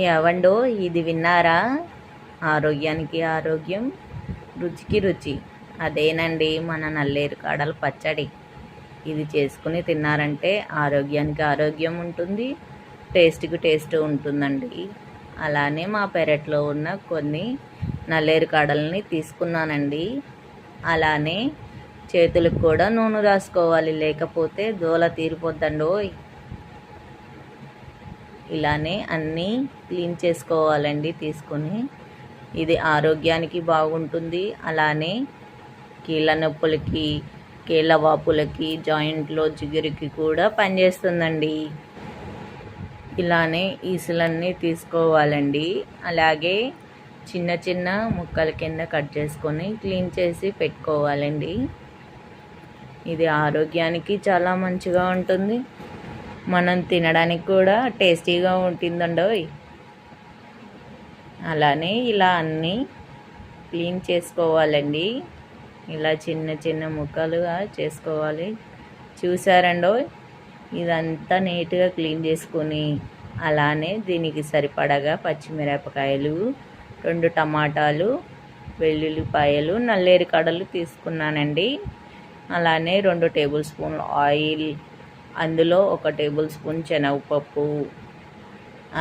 ఏవండో ఇది విన్నారా? ఆరోగ్యానికి ఆరోగ్యం, రుచికి రుచి. అదేనండి మన నల్లేరు కాడల పచ్చడి. ఇది చేసుకుని తిన్నారంటే ఆరోగ్యానికి ఆరోగ్యం ఉంటుంది, టేస్ట్కి టేస్ట్ ఉంటుందండి. అలానే మా పెరట్లో ఉన్న కొన్ని నల్లేరు కాడల్ని తీసుకున్నానండి. అలానే చేతులకు కూడా నూనె రాసుకోవాలి, లేకపోతే దోల తీరిపోద్దండోయ్. ఇలానే అన్నీ క్లీన్ చేసుకోవాలండి తీసుకొని. ఇది ఆరోగ్యానికి బాగుంటుంది. అలానే కీళ్ళ నొప్పులకి, కీళ్ళ వాపులకి, జాయింట్లో జిగురికి కూడా పనిచేస్తుందండి. ఇలానే ఈసులన్నీ తీసుకోవాలండి. అలాగే చిన్న చిన్న ముక్కల కింద కట్ చేసుకొని క్లీన్ చేసి పెట్టుకోవాలండి. ఇది ఆరోగ్యానికి చాలా మంచిగా ఉంటుంది, మనం తినడానికి కూడా టేస్టీగా ఉంటుందండోయ్. అలానే ఇలా అన్నీ క్లీన్ చేసుకోవాలండి. ఇలా చిన్న చిన్న ముక్కలుగా చేసుకోవాలి. చూసారండోయ్, ఇదంతా నీట్గా క్లీన్ చేసుకొని అలానే దీనికి సరిపడగా పచ్చిమిరపకాయలు, 2 టమాటాలు, వెల్లుల్లిపాయలు, నల్లేరు కాడలు తీసుకున్నానండి. అలానే 2 టేబుల్ స్పూన్లు ఆయిల్, అందులో 1 టేబుల్ స్పూన్ శనగపప్పు,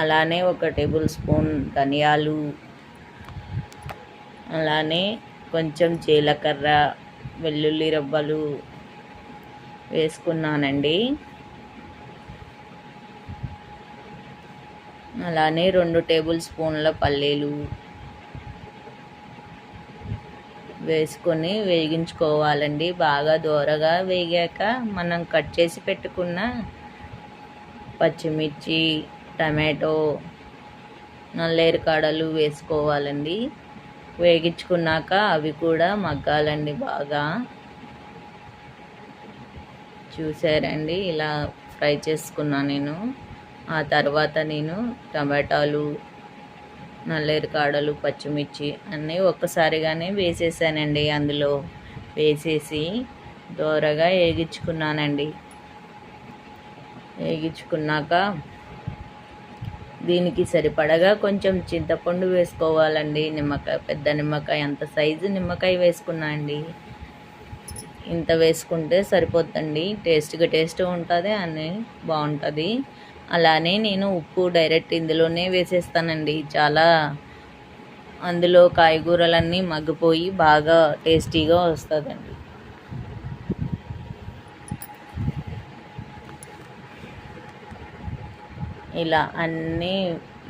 అలానే 1 టేబుల్ స్పూన్ ధనియాలు, అలానే కొంచెం జీలకర్ర, వెల్లుల్లి రబ్బలు వేసుకున్నానండి. అలానే 2 టేబుల్ స్పూన్ల పల్లీలు వేసుకొని వేగించుకోవాలండి. బాగా దోరగా వేగాక మనం కట్ చేసి పెట్టుకున్న పచ్చిమిర్చి, టమాటో, నల్లేరు కాడలు వేసుకోవాలండి. వేగించుకున్నాక అవి కూడా మగ్గాలండి బాగా. చూసారండి, ఇలా ఫ్రై చేసుకున్నా నేను. ఆ తర్వాత నేను టమాటాలు, నల్లేరు కాడలు, పచ్చిమిర్చి అన్నీ ఒక్కసారిగానే వేసేసానండి. అందులో వేసేసి దోరగా వేగించుకున్నానండి. వేగించుకున్నాక దీనికి సరిపడగా కొంచెం చింతపండు వేసుకోవాలండి. నిమ్మకాయ, పెద్ద నిమ్మకాయ అంత సైజు నిమ్మకాయ వేసుకున్నా అండి. ఇంత వేసుకుంటే సరిపోతుందండి. టేస్ట్ ఉంటుంది, అన్నీ బాగుంటుంది. అలానే నేను ఉప్పు డైరెక్ట్ ఇందులోనే వేసేస్తానండి. చాలా అందులో కాయగూరలన్నీ మగ్గిపోయి బాగా టేస్టీగా వస్తుందండి. ఇలా అన్నీ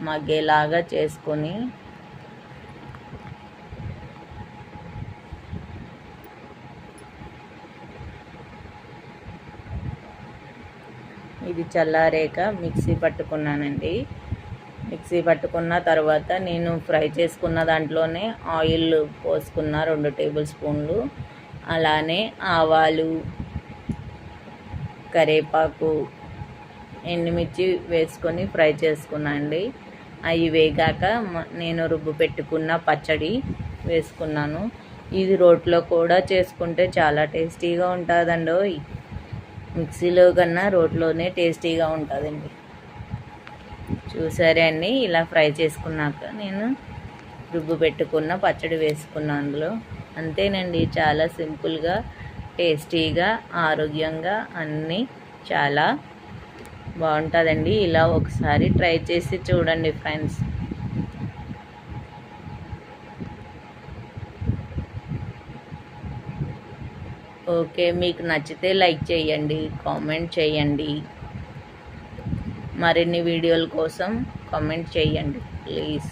మగ్గేలాగా చేసుకొని ఇది చల్లారేక మిక్సీ పట్టుకున్నానండి. మిక్సీ పట్టుకున్న తర్వాత నేను ఫ్రై చేసుకున్న దాంట్లోనే ఆయిల్ పోసుకున్న 2 టేబుల్ స్పూన్లు. అలానే ఆవాలు, కరివేపాకు, ఎండుమిర్చి వేసుకొని ఫ్రై చేసుకున్నా అండి. అవి వేగాక నేను రుబ్బు పెట్టుకున్న పచ్చడి వేసుకున్నాను. ఇది రోట్లో కూడా చేసుకుంటే చాలా టేస్టీగా ఉంటుందండి. మిక్సీలో కన్నా రోట్లోనే టేస్టీగా ఉంటుందండి. చూసారే అండి, ఇలా ఫ్రై చేసుకున్నాక నేను రుబ్బు పెట్టుకున్న పచ్చడి వేసుకున్నాను అందులో. అంతేనండి, చాలా సింపుల్గా, టేస్టీగా, ఆరోగ్యంగా అన్నీ చాలా బాగుంటుందండి. ఇలా ఒకసారి ట్రై చేసి చూడండి ఫ్రెండ్స్. ఓకే, మీకు నచ్చితే లైక్ చేయండి, కామెంట్ చేయండి. మరిన్ని వీడియోల కోసం కామెంట్ చేయండి ప్లీజ్.